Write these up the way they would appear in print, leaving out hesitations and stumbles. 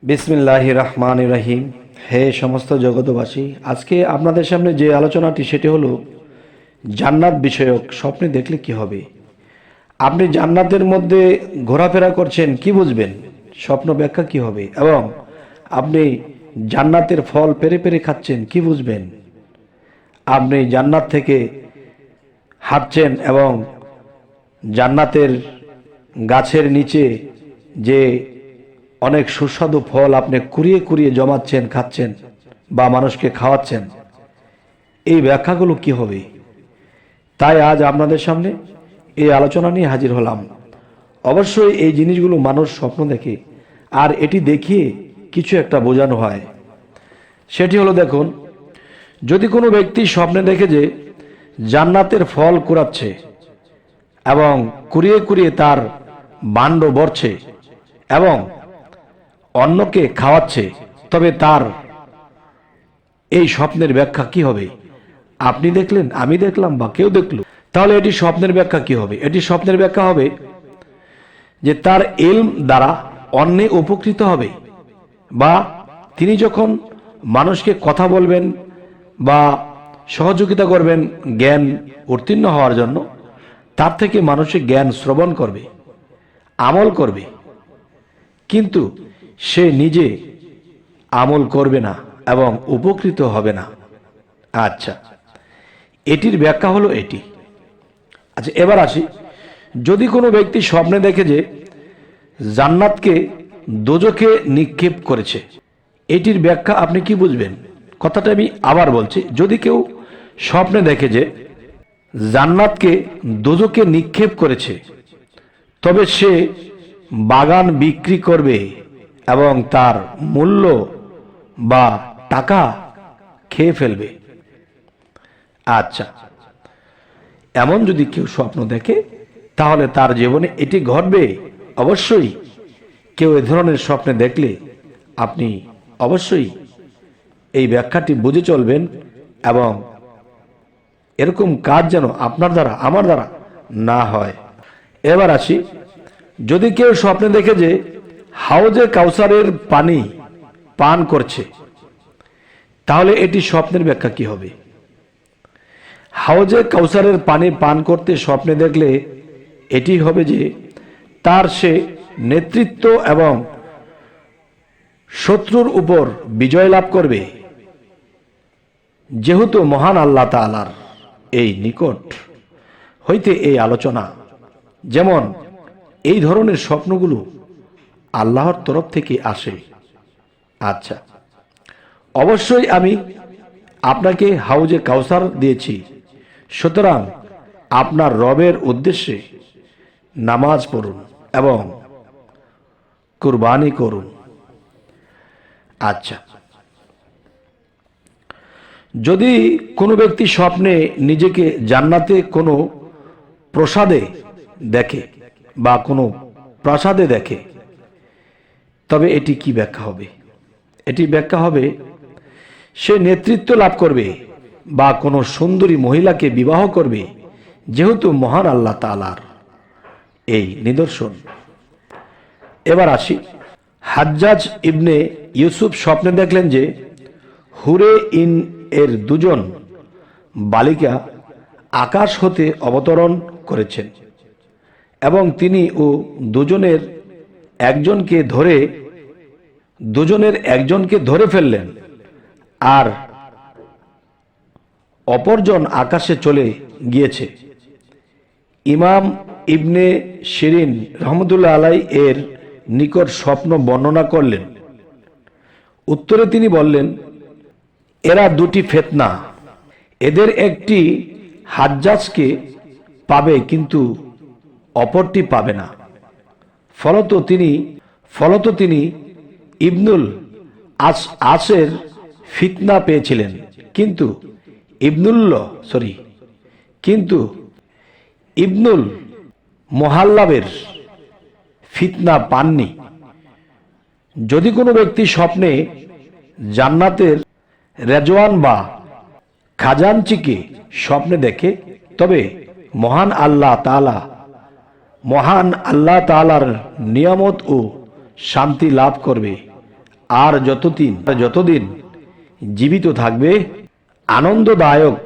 বিসমিল্লাহির রহমানির রহিম। হে সমস্ত জগতবাসী, আজকে আপনাদের সামনে যে আলোচনাটি সেটি হলো জান্নাত বিষয়ক। স্বপ্নে দেখলে কি হবে? আপনি জান্নাতের মধ্যে ঘোরাফেরা করছেন, কি বুঝবেন? স্বপ্ন ব্যাখ্যা কি হবে? এবং আপনি জান্নাতের ফল পেরে পেরে খাচ্ছেন, কি বুঝবেন? আপনি জান্নাত থেকে হাঁটছেন এবং জান্নাতের গাছের নিচে যে অনেক সুস্বাদু ফল আপনি কুড়িয়ে কুড়িয়ে জমাচ্ছেন, খাচ্ছেন বা মানুষকে খাওয়াচ্ছেন, এই ব্যাখ্যাগুলো কি হবে? তাই আজ আপনাদের সামনে এই আলোচনা নিয়ে হাজির হলাম। অবশ্যই এই জিনিসগুলো মানুষ স্বপ্ন দেখে, আর এটি দেখিয়ে কিছু একটা বোঝানো হয়। সেটি হলো, দেখুন, যদি কোনো ব্যক্তি স্বপ্নে দেখে যে জান্নাতের ফল কুড়াচ্ছে এবং কুড়িয়ে কুড়িয়ে তার ভাণ্ড ভরছে এবং অন্যকে খাওয়াচ্ছে, তবে তার এই স্বপ্নের ব্যাখ্যা কি হবে? আপনি দেখলেন, আমি দেখলাম, বা কেউ দেখলো, তাহলে এটি স্বপ্নের ব্যাখ্যা কি হবে? এটি স্বপ্নের ব্যাখ্যা হবে যে তার ইলম দ্বারা অন্যে উপকৃত হবে, বা তিনি যখন মানুষকে কথা বলবেন বা সহযোগিতা করবেন জ্ঞান উত্তীর্ণ হওয়ার জন্য, তার থেকে মানুষের জ্ঞান শ্রবণ করবে, আমল করবে, কিন্তু সে নিজে আমল করবে না এবং উপকৃত হবে না। আচ্ছা, এটির ব্যাখ্যা হলো এটি। আচ্ছা, এবার আসি, যদি কোনো ব্যক্তি স্বপ্নে দেখে যে জান্নাতকে দোজখে নিক্ষেপ করেছে, এটির ব্যাখ্যা আপনি কি বুঝবেন? কথাটা আমি আবার বলছি, যদি কেউ স্বপ্নে দেখে যে জান্নাতকে দোজখে নিক্ষেপ করেছে, তবে সে বাগান বিক্রি করবে এবং তার মূল্য বা টাকা খেয়ে ফেলবে। আচ্ছা, এমন যদি কেউ স্বপ্ন দেখে, তাহলে তার জীবনে এটি ঘটবে। অবশ্যই কেউ এ ধরনের স্বপ্নে দেখলে আপনি অবশ্যই এই ব্যাখ্যাটি বুঝে চলবেন, এবং এরকম কাজ যেন আপনার দ্বারা, আমার দ্বারা না হয়। এবার আসি, যদি কেউ স্বপ্নে দেখে যে হাউজে কাউসারের পানি পান করছে, তাহলে এটি স্বপ্নের ব্যাখ্যা কি হবে? হাউজে কাউসারের পানি পান করতে স্বপ্নে দেখলে এটি হবে যে তার সে নেতৃত্ব এবং শত্রুর উপর বিজয় লাভ করবে, যেহেতু মহান আল্লাহ তাআলার এই নিকট হইতে এই আলোচনা, যেমন এই ধরনের স্বপ্নগুলো আল্লাহর তরফ থেকে আসে। আচ্ছা, অবশ্যই আমি আপনাকে হাউজে কাউসার দিয়েছি, সুতরাং আপনার রবের উদ্দেশ্যে নামাজ পড়ুন এবং কুরবানি করুন। আচ্ছা, যদি কোনো ব্যক্তি স্বপ্নে নিজেকে জান্নাতে কোনো প্রসাদে দেখে বা কোনো প্রাসাদে দেখে, তবে এটি কি ব্যাখ্যা হবে? এটি ব্যাখ্যা হবে সে নেতৃত্ব লাভ করবে বা কোনো সুন্দরী মহিলাকে বিবাহ করবে, যেহেতু মহান আল্লাহ তাআলার এই নিদর্শন। এবার আসি, হাজ্জাজ ইবনে ইউসুফ স্বপ্নে দেখলেন যে হুরে ইন এর দুজন বালিকা আকাশ হতে অবতরণ করেছেন এবং তিনি ও দুজনের একজনকে ধরে ফেললেন, আর অপরজন আকাশে চলে গিয়েছে। ইমাম ইবনে শিরিন রহমতুল্লাহ আলাই এর নিকট স্বপ্ন বর্ণনা করলেন। উত্তরে তিনি বললেন, এরা দুটি ফেতনা, এদের একটি হাজ্জাজকে পাবে কিন্তু অপরটি পাবে না। ফলত তিনি ইবনুল আসের ফিতনা পেয়েছিলেন, কিন্তু ইবনুল মোহাল্লাবের ফিতনা পাননি। যদি কোনো ব্যক্তি স্বপ্নে জান্নাতের রেজওয়ান বা খাজানচিকে স্বপ্নে দেখে, তবে মহান আল্লাহ তাআলার নিয়ামত ও শান্তি লাভ করবে আর যতদিন জীবিত থাকবে আনন্দদায়ক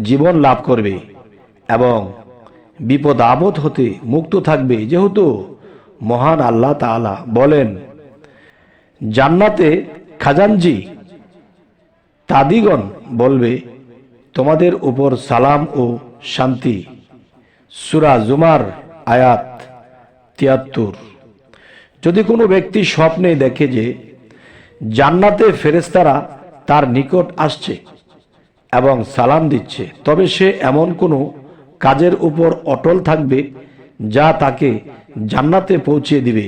জীবন লাভ করবে এবং বিপদ আপদ হতে মুক্ত থাকবে। যেহেতু মহান আল্লাহ তাআলা বলেন, জান্নাতে খাজানজি তাদিগণ বলবে, তোমাদের উপর সালাম ও শান্তি। সূরা জুমার আয়াত ৭৩। যদি কোনো ব্যক্তি স্বপ্নে দেখে যে জান্নাতে ফেরেশতারা তার নিকট আসছে এবং সালাম দিচ্ছে, তবে সে এমন কোনো কাজের উপর অটল থাকবে যা তাকে জান্নাতে পৌঁছে দিবে।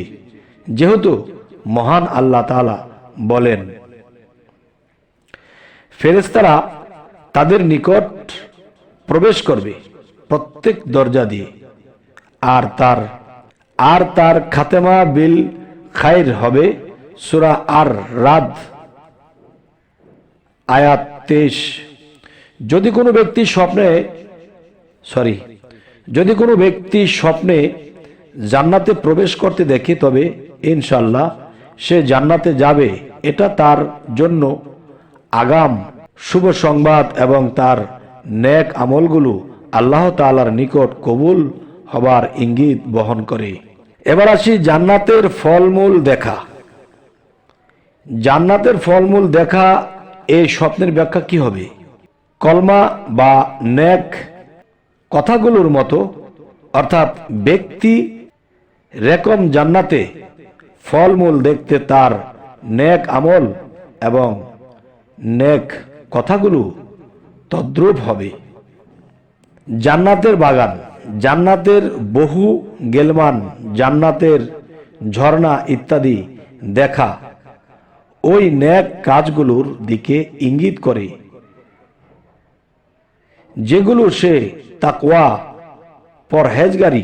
যেহেতু মহান আল্লাহ তাআলা বলেন, ফেরেশতারা তাদের নিকট প্রবেশ করবে প্রত্যেক দরজা দিয়ে, আর তার খাতেমা বিল খায়র হবে। সূরা আর রাদ আয়াত ২৩। যদি কোনো ব্যক্তি স্বপ্নে জান্নাতে প্রবেশ করতে দেখে, তবে ইনশাআল্লাহ সে জান্নাতে যাবে। এটা তার জন্য আগাম শুভ সংবাদ এবং তার নেক আমলগুলো আল্লাহ তাআলার নিকট কবুল হবার ইঙ্গিত বহন করে। এবার আসি জান্নাতের ফলমূল দেখা। জান্নাতের ফলমূল দেখা, এই স্বপ্নের ব্যাখ্যা কি হবে? কলমা বা নেক কথাগুলোর মতো, অর্থাৎ ব্যক্তি রকম জান্নাতে ফলমূল দেখতে তার নেক আমল এবং নেক কথাগুলো তদ্রূপ হবে। জান্নাতের বাগান, জান্নাতের বহু গেলমান, জান্নাতের ঝর্ণা ইত্যাদি দেখা ওই নেক কাজগুলোর দিকে ইঙ্গিত করে, যেগুলো সে তাকওয়া পরহেজগারি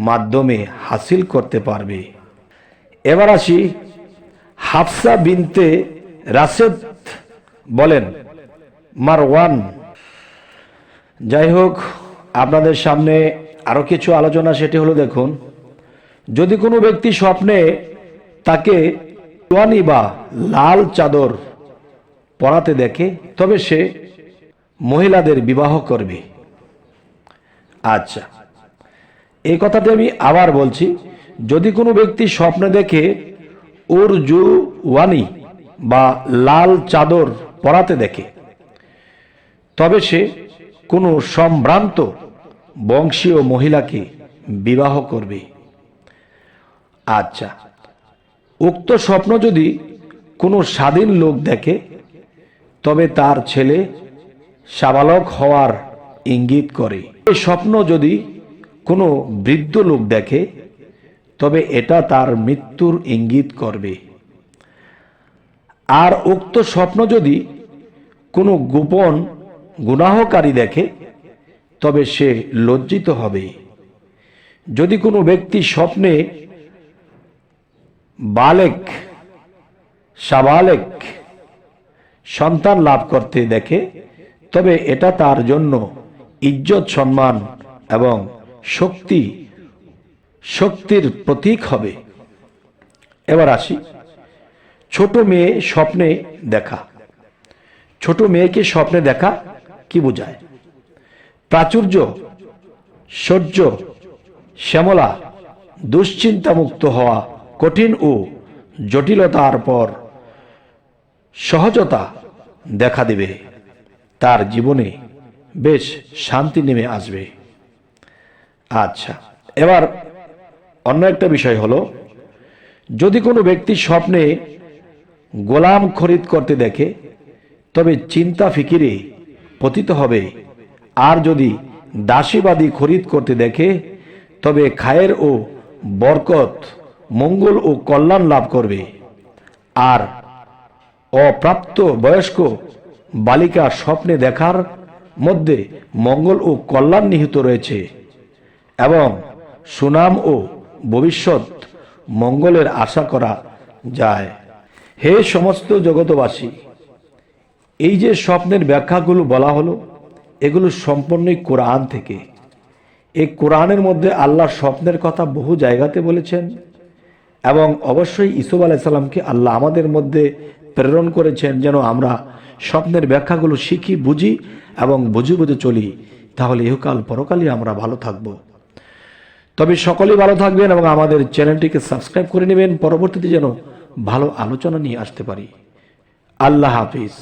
মাধ্যমে হাসিল করতে পারবে। এবার আসি, হাফসা বিনতে রাশেদ বলেন, মারওয়ান। যাই হোক, আপনাদের সামনে আরো কিছু আলোচনা, সেটি হলো, দেখুন, যদি কোনো ব্যক্তি স্বপ্নে তাকে তোয়ানি বা লাল চাদর পরাতে দেখে, তবে সে মহিলাদের বিবাহ করবে। আচ্ছা, এই কথাটি আমি আবার বলছি, যদি কোনো ব্যক্তি স্বপ্নে দেখে উরজুওয়ানি বা লাল চাদর পরাতে দেখে, তবে সে কোনো সম্ভ্রান্ত বংশীয় মহিলাকে বিবাহ করবে। আচ্ছা, উক্ত স্বপ্ন যদি কোনো স্বাধীন লোক দেখে, তবে তার ছেলে সাবালক হওয়ার ইঙ্গিত করে। এই স্বপ্ন যদি কোনো বৃদ্ধ লোক দেখে, তবে এটা তার মৃত্যুর ইঙ্গিত করবে। আর উক্ত স্বপ্ন যদি কোনো গোপন গুনাহকারী দেখে, তবে সে লজ্জিত হবে। যদি কোনো ব্যক্তি স্বপ্নে সাবালেক সন্তান লাভ করতে দেখে, তবে এটা তার জন্য ইজ্জত, সম্মান এবং শক্তির প্রতীক হবে। এবার আসি, ছোট মেয়ে স্বপ্নে দেখা। ছোট মেয়েকে স্বপ্নে দেখা কি বোঝায়? প্রাচুর্য, সৌর্য, শ্যামলা, দুশ্চিন্তামুক্ত হওয়া, কঠিন ও জটিলতার পর সহজতা দেখা দেবে, তার জীবনে বেশ শান্তি নেমে আসবে। আচ্ছা, এবার অন্য একটা বিষয় হলো, যদি কোনো ব্যক্তি স্বপ্নে গোলাম খরিদ করতে দেখে, তবে চিন্তা ফিকিরে পতিত হবে। আর যদি দাসীবাদী খরিদ করতে দেখে, তবে খায়ের ও বরকত, মঙ্গল ও কল্যাণ লাভ করবে। আর অপ্রাপ্ত বয়স্ক বালিকা স্বপ্নে দেখার মধ্যে মঙ্গল ও কল্যাণ নিহিত রয়েছে এবং সুনাম ও ভবিষ্যৎ মঙ্গলের আশা করা যায়। হে সমস্ত জগতবাসী, এই যে স্বপ্নের ব্যাখ্যাগুলো বলা হলো, এগুলো সম্পূর্ণই কোরআন থেকে। এই কোরআনের মধ্যে আল্লাহ স্বপ্নের কথা বহু জায়গাতে বলেছেন এবং অবশ্যই ইসুফ আলাইসাল্লামকে আল্লাহ আমাদের মধ্যে প্রেরণ করেছেন যেন আমরা স্বপ্নের ব্যাখ্যাগুলো শিখি, বুঝি এবং বুঝে বুঝে চলি, তাহলে ইহকাল পরকালই আমরা ভালো থাকব। তবে সকলেই ভালো থাকবেন এবং আমাদের চ্যানেলটিকে সাবস্ক্রাইব করে নেবেন, পরবর্তীতে যেন ভালো আলোচনা নিয়ে আসতে পারি। আল্লাহ হাফিজ।